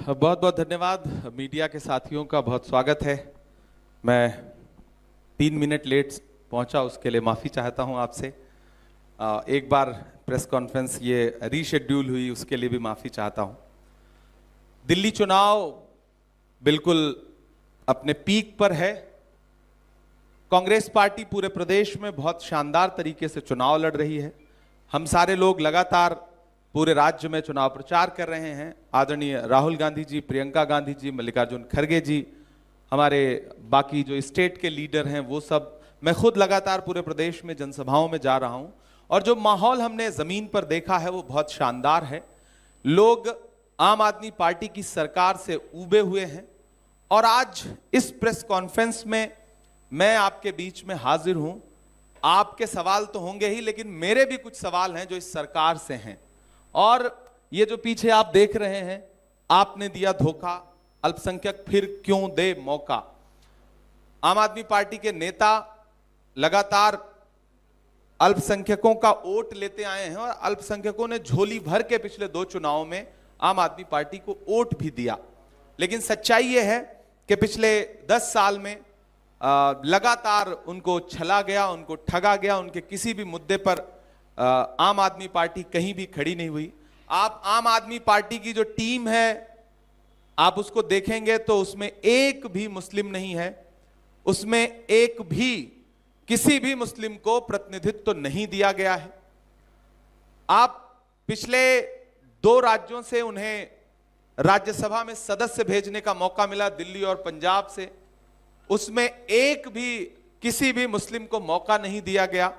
बहुत बहुत धन्यवाद। मीडिया के साथियों का बहुत स्वागत है। मैं 3 मिनट लेट पहुंचा, उसके लिए माफ़ी चाहता हूं आपसे। एक बार प्रेस कॉन्फ्रेंस ये रीशेड्यूल हुई, उसके लिए भी माफ़ी चाहता हूं। दिल्ली चुनाव बिल्कुल अपने पीक पर है। कांग्रेस पार्टी पूरे प्रदेश में बहुत शानदार तरीके से चुनाव लड़ रही है। हम सारे लोग लगातार पूरे राज्य में चुनाव प्रचार कर रहे हैं। आदरणीय राहुल गांधी जी, प्रियंका गांधी जी, मल्लिकार्जुन खड़गे जी, हमारे बाकी जो स्टेट के लीडर हैं वो सब, मैं खुद लगातार पूरे प्रदेश में जनसभाओं में जा रहा हूं और जो माहौल हमने जमीन पर देखा है वो बहुत शानदार है। लोग आम आदमी पार्टी की सरकार से ऊबे हुए हैं और आज इस प्रेस कॉन्फ्रेंस में मैं आपके बीच में हाजिर हूं। आपके सवाल तो होंगे ही, लेकिन मेरे भी कुछ सवाल हैं जो इस सरकार से हैं। और ये जो पीछे आप देख रहे हैं, आपने दिया धोखा, अल्पसंख्यक फिर क्यों दे मौका। आम आदमी पार्टी के नेता लगातार अल्पसंख्यकों का वोट लेते आए हैं और अल्पसंख्यकों ने झोली भर के पिछले 2 चुनावों में आम आदमी पार्टी को वोट भी दिया। लेकिन सच्चाई यह है कि पिछले 10 साल में लगातार उनको छला गया, उनको ठगा गया। उनके किसी भी मुद्दे पर आम आदमी पार्टी कहीं भी खड़ी नहीं हुई। आप आम आदमी पार्टी की जो टीम है, आप उसको देखेंगे तो उसमें एक भी मुस्लिम नहीं है, उसमें एक भी किसी भी मुस्लिम को प्रतिनिधित्व तो नहीं दिया गया है। आप पिछले 2 राज्यों से उन्हें राज्यसभा में सदस्य भेजने का मौका मिला, दिल्ली और पंजाब से, उसमें एक भी किसी भी मुस्लिम को मौका नहीं दिया गया।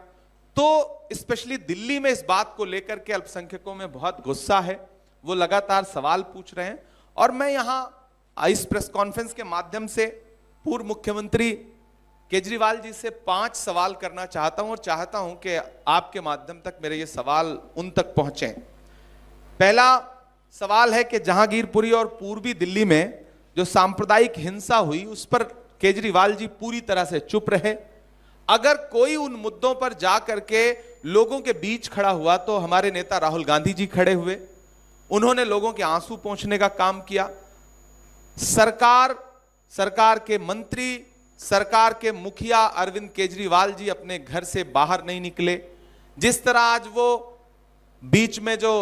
तो स्पेशली दिल्ली में इस बात को लेकर के अल्पसंख्यकों में बहुत गुस्सा है, वो लगातार सवाल पूछ रहे हैं। और मैं यहां इस प्रेस कॉन्फ्रेंस के माध्यम से पूर्व मुख्यमंत्री केजरीवाल जी से 5 सवाल करना चाहता हूं और चाहता हूं कि आपके माध्यम तक मेरे ये सवाल उन तक पहुंचे। पहला सवाल है कि जहांगीरपुरी और पूर्वी दिल्ली में जो सांप्रदायिक हिंसा हुई उस पर केजरीवाल जी पूरी तरह से चुप रहे। अगर कोई उन मुद्दों पर जाकर के लोगों के बीच खड़ा हुआ तो हमारे नेता राहुल गांधी जी खड़े हुए, उन्होंने लोगों के आंसू पोंछने का काम किया। सरकार के मंत्री, सरकार के मुखिया अरविंद केजरीवाल जी अपने घर से बाहर नहीं निकले। जिस तरह आज वो बीच में जो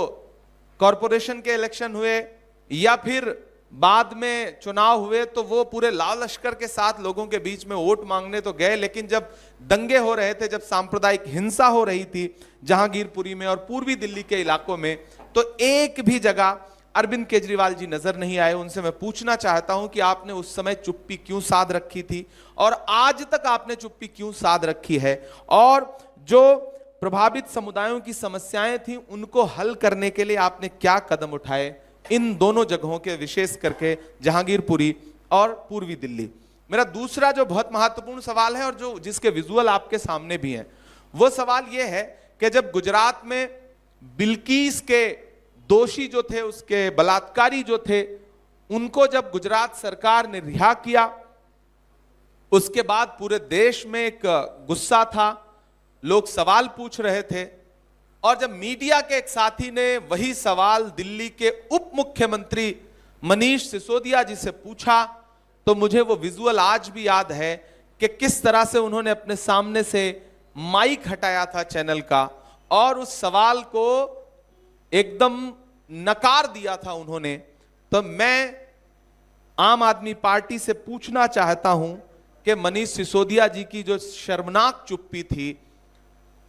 कॉरपोरेशन के इलेक्शन हुए या फिर बाद में चुनाव हुए तो वो पूरे लाल लश्कर के साथ लोगों के बीच में वोट मांगने तो गए, लेकिन जब दंगे हो रहे थे, जब सांप्रदायिक हिंसा हो रही थी जहांगीरपुरी में और पूर्वी दिल्ली के इलाकों में, तो एक भी जगह अरविंद केजरीवाल जी नजर नहीं आए। उनसे मैं पूछना चाहता हूं कि आपने उस समय चुप्पी क्यों साध रखी थी और आज तक आपने चुप्पी क्यों साध रखी है, और जो प्रभावित समुदायों की समस्याएं थी उनको हल करने के लिए आपने क्या कदम उठाए इन दोनों जगहों के, विशेष करके जहांगीरपुरी और पूर्वी दिल्ली। मेरा दूसरा जो बहुत महत्वपूर्ण सवाल है और जो जिसके विजुअल आपके सामने भी हैं, वो सवाल यह है कि जब गुजरात में बिल्किस के दोषी जो थे, उसके बलात्कारी जो थे, उनको जब गुजरात सरकार ने रिहा किया, उसके बाद पूरे देश में एक गुस्सा था, लोग सवाल पूछ रहे थे। और जब मीडिया के एक साथी ने वही सवाल दिल्ली के उप मुख्यमंत्री मनीष सिसोदिया जी से पूछा, तो मुझे वो विजुअल आज भी याद है कि किस तरह से उन्होंने अपने सामने से माइक हटाया था चैनल का और उस सवाल को एकदम नकार दिया था उन्होंने। तो मैं आम आदमी पार्टी से पूछना चाहता हूं कि मनीष सिसोदिया जी की जो शर्मनाक चुप्पी थी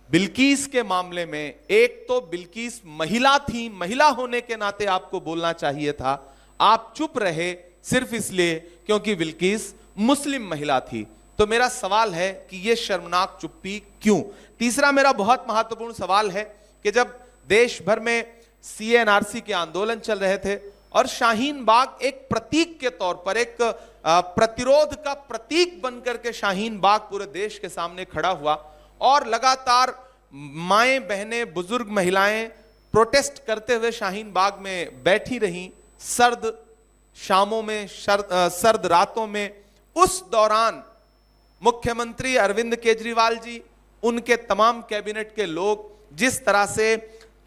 बिल्किस के मामले में, एक तो बिल्किस महिला थी, महिला होने के नाते आपको बोलना चाहिए था, आप चुप रहे सिर्फ इसलिए क्योंकि बिल्किस मुस्लिम महिला थी। तो मेरा सवाल है कि यह शर्मनाक चुप्पी क्यों। तीसरा मेरा बहुत महत्वपूर्ण सवाल है कि जब देश भर में CA/NRC के आंदोलन चल रहे थे और शाहीन बाग एक प्रतीक के तौर पर, एक प्रतिरोध का प्रतीक बनकर के शाहीन बाग पूरे देश के सामने खड़ा हुआ और लगातार माएं, बहनें, बुजुर्ग महिलाएं प्रोटेस्ट करते हुए शाहीन बाग में बैठी रहीं, सर्द शामों में, सर्द रातों में। उस दौरान मुख्यमंत्री अरविंद केजरीवाल जी, उनके तमाम कैबिनेट के लोग जिस तरह से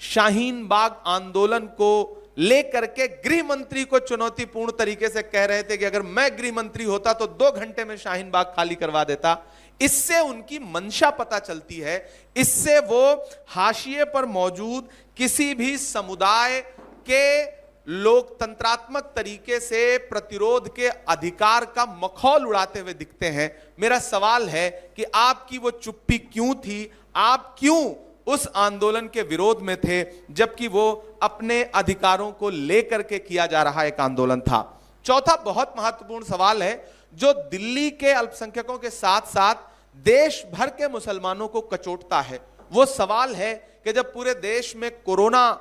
शाहीन बाग आंदोलन को लेकर के गृह मंत्री को चुनौतीपूर्ण तरीके से कह रहे थे कि अगर मैं गृह मंत्री होता तो 2 घंटे में शाहीन बाग खाली करवा देता। इससे उनकी मंशा पता चलती है, इससे वो हाशिए पर मौजूद किसी भी समुदाय के लोकतंत्रात्मक तरीके से प्रतिरोध के अधिकार का मखौल उड़ाते हुए दिखते हैं। मेरा सवाल है कि आपकी वो चुप्पी क्यों थी? आप क्यों उस आंदोलन के विरोध में थे जबकि वो अपने अधिकारों को लेकर के किया जा रहा एक आंदोलन था? चौथा बहुत महत्वपूर्ण सवाल है जो दिल्ली के अल्पसंख्यकों के साथ साथ देश भर के मुसलमानों को कचोटता है। वो सवाल है कि जब पूरे देश में कोरोना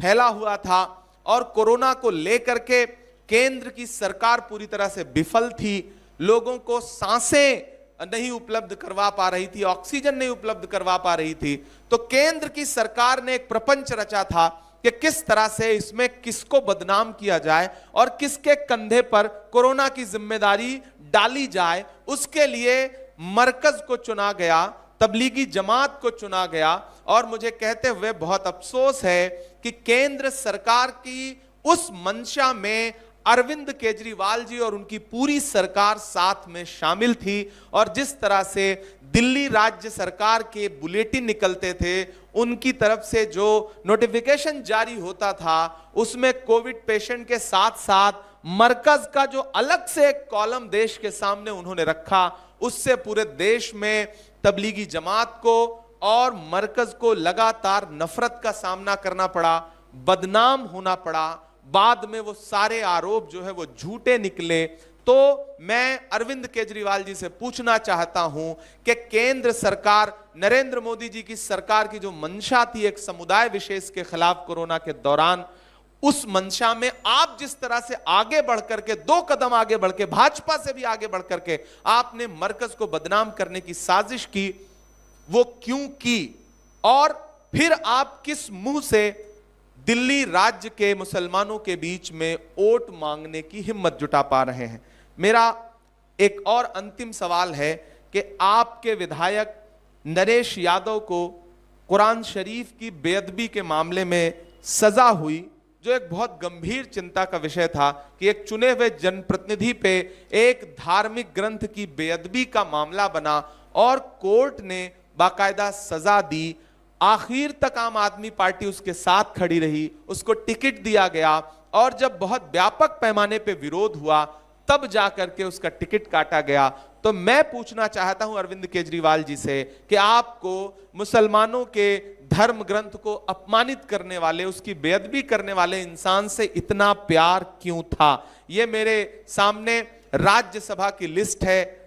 फैला हुआ था और कोरोना को लेकर के केंद्र की सरकार पूरी तरह से विफल थी, लोगों को सांसें नहीं उपलब्ध करवा पा रही थी, ऑक्सीजन नहीं उपलब्ध करवा पा रही थी, तो केंद्र की सरकार ने एक प्रपंच रचा था कि किस तरह से इसमें किसको बदनाम किया जाए और किसके कंधे पर कोरोना की जिम्मेदारी डाली जाए। उसके लिए मरकज को चुना गया, तबलीगी जमात को चुना गया। और मुझे कहते हुए बहुत अफसोस है कि केंद्र सरकार की उस मंशा में अरविंद केजरीवाल जी और उनकी पूरी सरकार साथ में शामिल थी। और जिस तरह से दिल्ली राज्य सरकार के बुलेटिन निकलते थे, उनकी तरफ से जो नोटिफिकेशन जारी होता था, उसमें कोविड पेशेंट के साथ साथ मरकज का जो अलग से एक कॉलम देश के सामने उन्होंने रखा, उससे पूरे देश में तबलीगी जमात को और मरकज को लगातार नफरत का सामना करना पड़ा, बदनाम होना पड़ा। बाद में वो सारे आरोप जो है वो झूठे निकले। तो मैं अरविंद केजरीवाल जी से पूछना चाहता हूं कि केंद्र सरकार, नरेंद्र मोदी जी की सरकार की जो मंशा थी एक समुदाय विशेष के खिलाफ कोरोना के दौरान, उस मंशा में आप जिस तरह से आगे बढ़कर के 2 कदम आगे बढ़ के, भाजपा से भी आगे बढ़कर के आपने मरकज को बदनाम करने की साजिश की, वो क्यों की? और फिर आप किस मुंह से दिल्ली राज्य के मुसलमानों के बीच में वोट मांगने की हिम्मत जुटा पा रहे हैं? मेरा एक और अंतिम सवाल है कि आपके विधायक नरेश यादव को कुरान शरीफ की बेअदबी के मामले में सजा हुई, जो एक बहुत गंभीर चिंता का विषय था कि एक चुने हुए जनप्रतिनिधि पे एक धार्मिक ग्रंथ की बेअदबी का मामला बना और कोर्ट ने बाकायदा सजा दी। आखिर तक आम आदमी पार्टी उसके साथ खड़ी रही, उसको टिकट दिया गया और जब बहुत व्यापक पैमाने पे विरोध हुआ तब जाकर के उसका टिकट काटा गया। तो मैं पूछना चाहता हूं अरविंद केजरीवाल जी से कि आपको मुसलमानों के धर्म ग्रंथ को अपमानित करने वाले, उसकी बेअदबी करने वाले इंसान से इतना प्यार क्यों था? यह मेरे सामने राज्यसभा की लिस्ट है,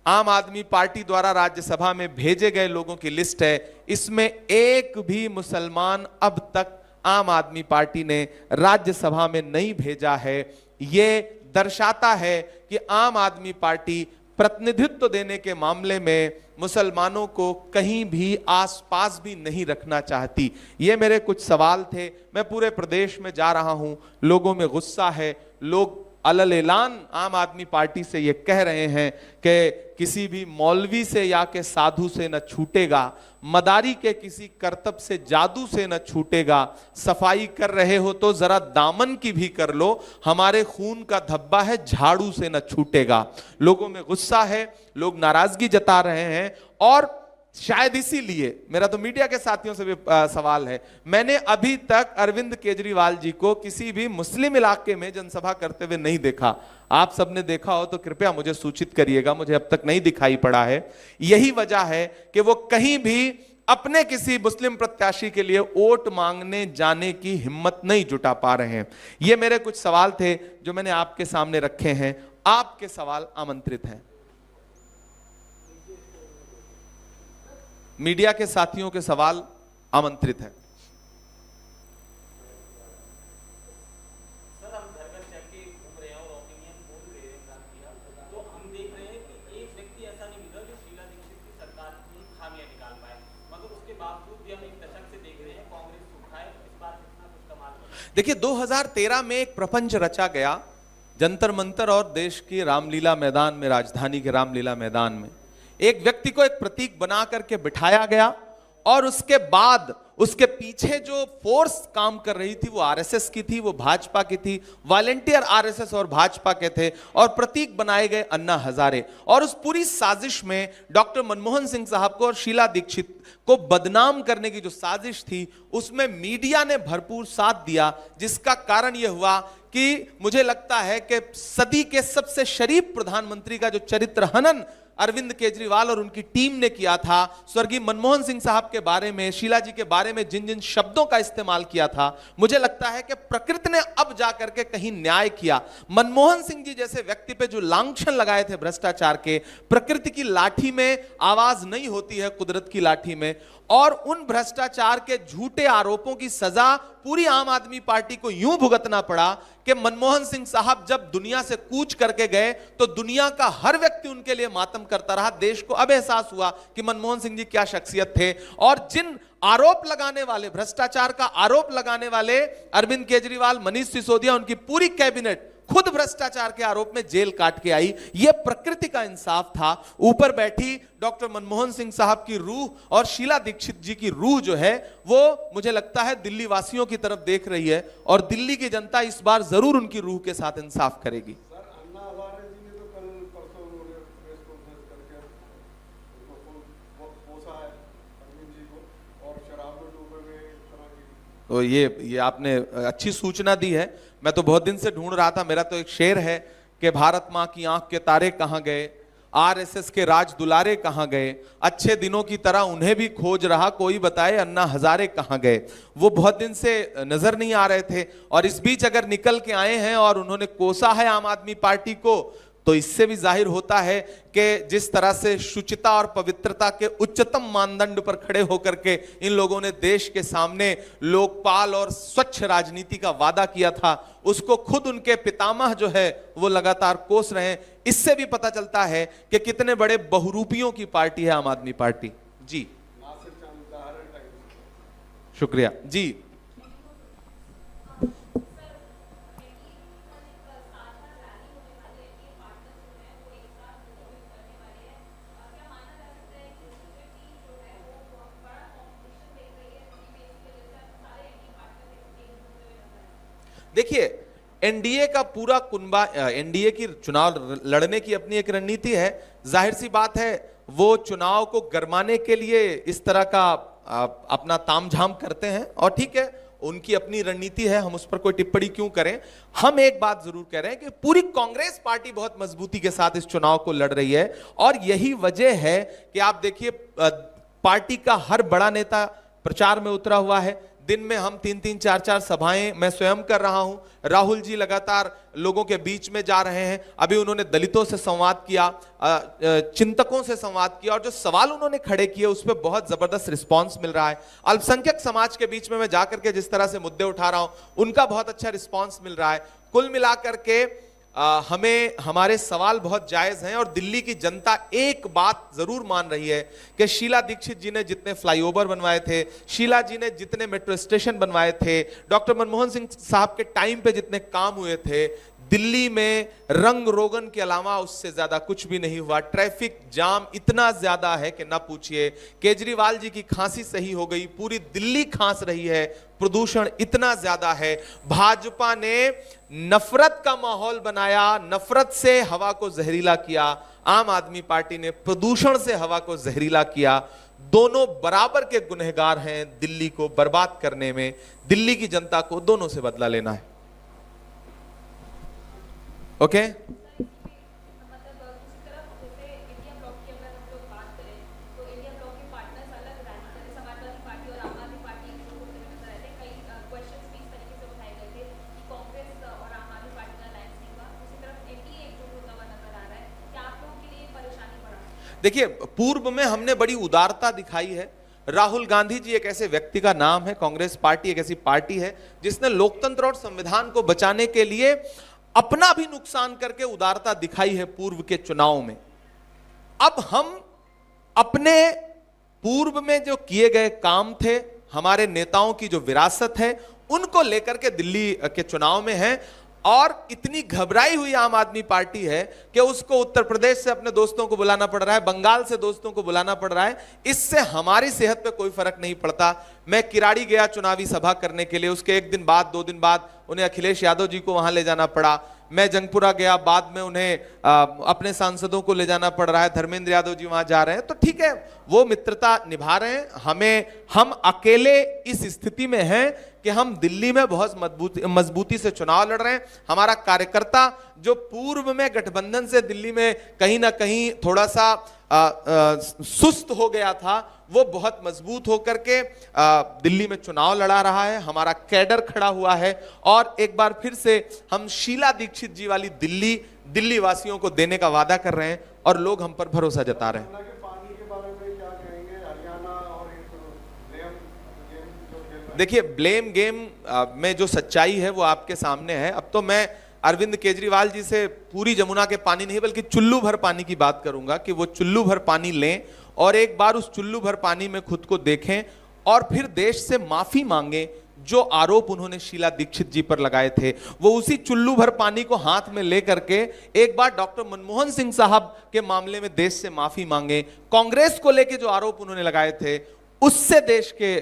आम आदमी पार्टी द्वारा राज्यसभा में भेजे गए लोगों की लिस्ट है। इसमें एक भी मुसलमान अब तक आम आदमी पार्टी ने राज्यसभा में नहीं भेजा है। यह दर्शाता है कि आम आदमी पार्टी प्रतिनिधित्व देने के मामले में मुसलमानों को कहीं भी आसपास भी नहीं रखना चाहती। ये मेरे कुछ सवाल थे। मैं पूरे प्रदेश में जा रहा हूं, लोगों में गुस्सा है, लोग अलल ऐलान आम आदमी पार्टी से ये कह रहे हैं कि किसी भी मौलवी से या के साधु से न छूटेगा, मदारी के किसी करतब से जादू से न छूटेगा, सफाई कर रहे हो तो जरा दामन की भी कर लो, हमारे खून का धब्बा है झाड़ू से न छूटेगा। लोगों में गुस्सा है, लोग नाराजगी जता रहे हैं और शायद इसीलिए मेरा तो मीडिया के साथियों से भी सवाल है, मैंने अभी तक अरविंद केजरीवाल जी को किसी भी मुस्लिम इलाके में जनसभा करते हुए नहीं देखा। आप सबने देखा हो तो कृपया मुझे सूचित करिएगा, मुझे अब तक नहीं दिखाई पड़ा है। यही वजह है कि वो कहीं भी अपने किसी मुस्लिम प्रत्याशी के लिए वोट मांगने जाने की हिम्मत नहीं जुटा पा रहे हैं। ये मेरे कुछ सवाल थे जो मैंने आपके सामने रखे हैं। आपके सवाल आमंत्रित हैं। मीडिया के साथियों के सवाल आमंत्रित हैं। सर, हम घर घर जाके घूम रहे हैं और ओपिनियन बोल रहे हैं, तो हम देख रहे हैं कि एक व्यक्ति ऐसा नहीं मिला जो शीला दीक्षित की सरकार की खामियां निकाल पाए, मगर उसके बावजूद भी हम एक दशक से देख रहे हैं कांग्रेस उठाए इस बार कितना कुछ कमाल कर। देखिए 2013 में एक प्रपंच रचा गया जंतर मंतर और देश की रामलीला मैदान में, राजधानी के रामलीला मैदान में एक व्यक्ति को एक प्रतीक बना करके बिठाया गया और उसके बाद उसके पीछे जो फोर्स काम कर रही थी वो आरएसएस की थी, वो भाजपा की थी, वॉलेंटियर आरएसएस और भाजपा के थे, और प्रतीक बनाए गए अन्ना हजारे। और उस पूरी साजिश में डॉक्टर मनमोहन सिंह साहब को और शीला दीक्षित को बदनाम करने की जो साजिश थी उसमें मीडिया ने भरपूर साथ दिया, जिसका कारण यह हुआ कि मुझे लगता है कि सदी के सबसे शरीफ प्रधानमंत्री का जो चरित्र हनन अरविंद केजरीवाल और उनकी टीम ने किया था, स्वर्गीय मनमोहन सिंह साहब के बारे में, शीला जी के बारे में जिन जिन शब्दों का इस्तेमाल किया था, मुझे लगता है कि प्रकृति ने अब जाकर के कहीं न्याय किया। मनमोहन सिंह जी जैसे व्यक्ति पे जो लांछन लगाए थे भ्रष्टाचार के, प्रकृति की लाठी में आवाज नहीं होती है, कुदरत की लाठी में, और उन भ्रष्टाचार के झूठे आरोपों की सजा पूरी आम आदमी पार्टी को यूं भुगतना पड़ा कि मनमोहन सिंह साहब जब दुनिया से कूच करके गए तो दुनिया का हर व्यक्ति उनके लिए मातम करता रहा। देश को अब एहसास हुआ कि मनमोहन सिंह जी क्या शख्सियत थे। और जिन आरोप लगाने वाले, भ्रष्टाचार का आरोप लगाने वाले अरविंद केजरीवाल, मनीष सिसोदिया, उनकी पूरी कैबिनेट खुद भ्रष्टाचार के आरोप में जेल काट के आई। यह प्रकृति का इंसाफ था। ऊपर बैठी डॉक्टर मनमोहन सिंह साहब की रूह और शीला दीक्षित जी की रूह जो है वो मुझे लगता है दिल्ली वासियों की तरफ देख रही है, और दिल्ली की जनता इस बार जरूर उनकी रूह के साथ इंसाफ करेगी। तो ये आपने अच्छी सूचना दी है। मैं तो बहुत दिन से ढूंढ रहा था। मेरा तो एक शेर है कि भारत मां की आंख के तारे कहां गए, आरएसएस के राज दुलारे कहां गए, अच्छे दिनों की तरह उन्हें भी खोज रहा, कोई बताए अन्ना हजारे कहां गए। वो बहुत दिन से नजर नहीं आ रहे थे, और इस बीच अगर निकल के आए हैं और उन्होंने कोसा है आम आदमी पार्टी को, तो इससे भी जाहिर होता है कि जिस तरह से शुचिता और पवित्रता के उच्चतम मानदंड पर खड़े होकर के इन लोगों ने देश के सामने लोकपाल और स्वच्छ राजनीति का वादा किया था, उसको खुद उनके पितामह जो है वो लगातार कोस रहे हैं। इससे भी पता चलता है कि कितने बड़े बहुरूपियों की पार्टी है आम आदमी पार्टी। जी शुक्रिया जी। देखिए, एनडीए का पूरा कुनबा, एनडीए की चुनाव लड़ने की अपनी एक रणनीति है। जाहिर सी बात है वो चुनाव को गरमाने के लिए इस तरह का अपना तामझाम करते हैं, और ठीक है, उनकी अपनी रणनीति है, हम उस पर कोई टिप्पणी क्यों करें। हम एक बात जरूर कह रहे हैं कि पूरी कांग्रेस पार्टी बहुत मजबूती के साथ इस चुनाव को लड़ रही है, और यही वजह है कि आप देखिए पार्टी का हर बड़ा नेता प्रचार में उतरा हुआ है। दिन में हम 3-3, 4-4 सभाएं मैं स्वयं कर रहा हूं। राहुल जी लगातार लोगों के बीच में जा रहे हैं। अभी उन्होंने दलितों से संवाद किया, चिंतकों से संवाद किया, और जो सवाल उन्होंने खड़े किए उस पर बहुत जबरदस्त रिस्पांस मिल रहा है। अल्पसंख्यक समाज के बीच में मैं जाकर के जिस तरह से मुद्दे उठा रहा हूं उनका बहुत अच्छा रिस्पांस मिल रहा है। कुल मिलाकर के हमें हमारे सवाल बहुत जायज हैं, और दिल्ली की जनता एक बात जरूर मान रही है कि शीला दीक्षित जी ने जितने फ्लाईओवर बनवाए थे, शीला जी ने जितने मेट्रो स्टेशन बनवाए थे, डॉक्टर मनमोहन सिंह साहब के टाइम पे जितने काम हुए थे, दिल्ली में रंग रोगन के अलावा उससे ज्यादा कुछ भी नहीं हुआ। ट्रैफिक जाम इतना ज्यादा है कि ना पूछिए। केजरीवाल जी की खांसी सही हो गई, पूरी दिल्ली खांस रही है। प्रदूषण इतना ज्यादा है। भाजपा ने नफरत का माहौल बनाया, नफरत से हवा को जहरीला किया। आम आदमी पार्टी ने प्रदूषण से हवा को जहरीला किया। दोनों बराबर के गुनहगार हैं दिल्ली को बर्बाद करने में। दिल्ली की जनता को दोनों से बदला लेना है। ओके? देखिए, पूर्व में हमने बड़ी उदारता दिखाई है। राहुल गांधी जी एक ऐसे व्यक्ति का नाम है, कांग्रेस पार्टी एक ऐसी पार्टी है जिसने लोकतंत्र और संविधान को बचाने के लिए अपना भी नुकसान करके उदारता दिखाई है पूर्व के चुनाव में। अब हम अपने पूर्व में जो किए गए काम थे, हमारे नेताओं की जो विरासत है, उनको लेकर के दिल्ली के चुनाव में है। और इतनी घबराई हुई आम आदमी पार्टी है कि उसको उत्तर प्रदेश से अपने दोस्तों को बुलाना पड़ रहा है, बंगाल से दोस्तों को बुलाना पड़ रहा है। इससे हमारी सेहत पे कोई फर्क नहीं पड़ता। मैं किराड़ी गया चुनावी सभा करने के लिए, उसके एक दिन बाद 2 दिन बाद उन्हें अखिलेश यादव जी को वहां ले जाना पड़ा। मैं जंगपुरा गया, बाद में उन्हें अपने सांसदों को ले जाना पड़ रहा है। धर्मेंद्र यादव जी वहां जा रहे हैं, तो ठीक है, वो मित्रता निभा रहे हैं। हम अकेले इस स्थिति में हैं कि हम दिल्ली में बहुत मजबूती से चुनाव लड़ रहे हैं। हमारा कार्यकर्ता जो पूर्व में गठबंधन से दिल्ली में कहीं ना कहीं थोड़ा सा सुस्त हो गया था, वो बहुत मजबूत होकर के दिल्ली में चुनाव लड़ा रहा है। हमारा कैडर खड़ा हुआ है और एक बार फिर से हम शीला दीक्षित जी वाली दिल्ली वासियों को देने का वादा कर रहे हैं और लोग हम पर भरोसा जता रहे हैं। देखिए, ब्लेम गेम में जो सच्चाई है वो आपके सामने है। अब तो मैं अरविंद केजरीवाल जी से पूरी जमुना के पानी नहीं बल्कि चुल्लू भर पानी की बात करूंगा कि वो चुल्लू भर पानी लें और एक बार उस चुल्लू भर पानी में खुद को देखें और फिर देश से माफी मांगें। जो आरोप उन्होंने शीला दीक्षित जी पर लगाए थे, वो उसी चुल्लू भर पानी को हाथ में लेकर के एक बार डॉक्टर मनमोहन सिंह साहब के मामले में देश से माफी मांगे। कांग्रेस को लेकर जो आरोप उन्होंने लगाए थे उससे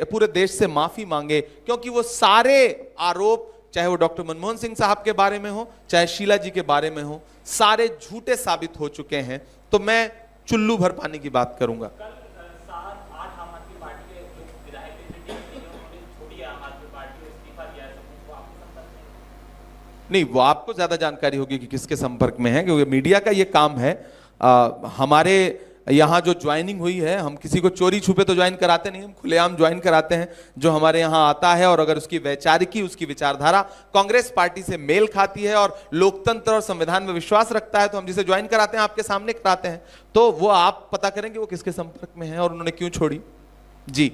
पूरे देश से माफी मांगे, क्योंकि वो सारे आरोप, चाहे वो डॉक्टर मनमोहन सिंह साहब के बारे में हो चाहे शीला जी के बारे में हो, सारे झूठे साबित हो चुके हैं। तो मैं चुल्लू भर पानी की बात करूंगा। कल 7-8 आम आदमी पार्टी के जो विधायक थे, उन्होंने छोड़ी आम आदमी पार्टी, इस्तीफा दिया है, वो आपके संपर्क में नहीं, वो आपको ज्यादा जानकारी होगी कि किसके संपर्क में है, क्योंकि मीडिया का ये काम है। हमारे यहाँ जो ज्वाइनिंग हुई है, हम किसी को चोरी छुपे तो ज्वाइन कराते नहीं, हम खुलेआम ज्वाइन कराते हैं। जो हमारे यहाँ आता है और अगर उसकी वैचारिकी, उसकी विचारधारा कांग्रेस पार्टी से मेल खाती है और लोकतंत्र और संविधान में विश्वास रखता है, तो हम जिसे ज्वाइन कराते हैं आपके सामने कराते हैं। तो वो आप पता करेंगे वो किसके संपर्क में है और उन्होंने क्यों छोड़ी। जी,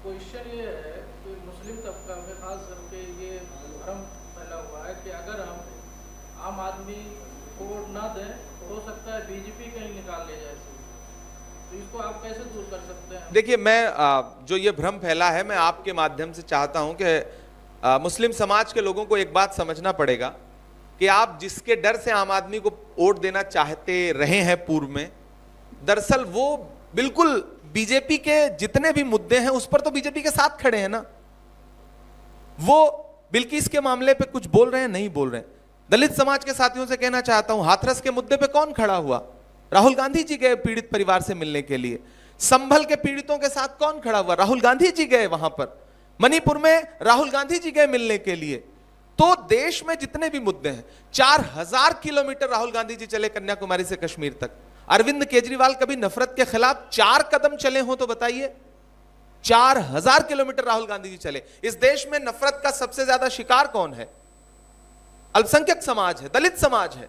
क्वेश्चन ये है कि मुस्लिम तबका में खास करके ये भ्रम फैला हुआ है कि अगर हम आम आदमी को वोट ना दें, हो सकता है बीजेपी कहीं निकाल ले जाए, तो इसको आप कैसे दूर कर सकते हैं? देखिए, मैं जो ये भ्रम फैला है, मैं आपके माध्यम से चाहता हूं कि मुस्लिम समाज के लोगों को एक बात समझना पड़ेगा कि आप जिसके डर से आम आदमी को वोट देना चाहते रहे हैं पूर्व में, दरअसल वो बिल्कुल बीजेपी के जितने भी मुद्दे हैं उस पर तो बीजेपी के साथ खड़े हैं ना। वो बिल्किस के मामले पे कुछ बोल रहे हैं, नहीं बोल रहे हैं। दलित समाज के साथियों से कहना चाहता हूं, हाथरस के मुद्दे पे कौन खड़ा हुआ? राहुल गांधी जी गए पीड़ित परिवार से मिलने के लिए। संभल के पीड़ितों के साथ कौन खड़ा हुआ? राहुल गांधी जी गए वहां पर। मणिपुर में राहुल गांधी जी गए मिलने के लिए। तो देश में जितने भी मुद्दे हैं, 4000 किलोमीटर राहुल गांधी जी चले कन्याकुमारी से कश्मीर तक। अरविंद केजरीवाल कभी नफरत के खिलाफ 4 कदम चले हो तो बताइए? 4000 किलोमीटर राहुल गांधी जी चले। इस देश में नफरत का सबसे ज्यादा शिकार कौन है? अल्पसंख्यक समाज है, दलित समाज है।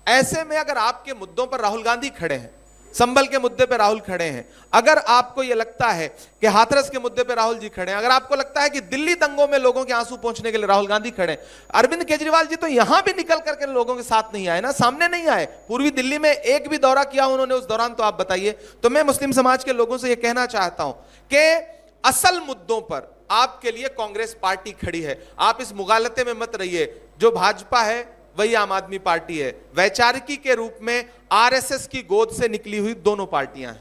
ऐसे में अगर आपके मुद्दों पर राहुल गांधी खड़े हैं, संभल के मुद्दे पर राहुल खड़े हैं, अगर आपको यह लगता है कि हाथरस के मुद्दे पर राहुल जी खड़े हैं, अगर आपको लगता है कि दिल्ली दंगों में लोगों के आंसू पहुंचने के लिए राहुल गांधी खड़े हैं, अरविंद केजरीवाल जी तो यहां भी निकल करके लोगों के साथ नहीं आए ना, सामने नहीं आए। पूर्वी दिल्ली में एक भी दौरा किया उन्होंने उस दौरान, तो आप बताइए। तो मैं मुस्लिम समाज के लोगों से यह कहना चाहता हूं कि असल मुद्दों पर आपके लिए कांग्रेस पार्टी खड़ी है। आप इस मुगालते में मत रहिए। जो भाजपा है वही आम आदमी पार्टी है। वैचारिकी के रूप में आरएसएस की गोद से निकली हुई दोनों पार्टियां हैं।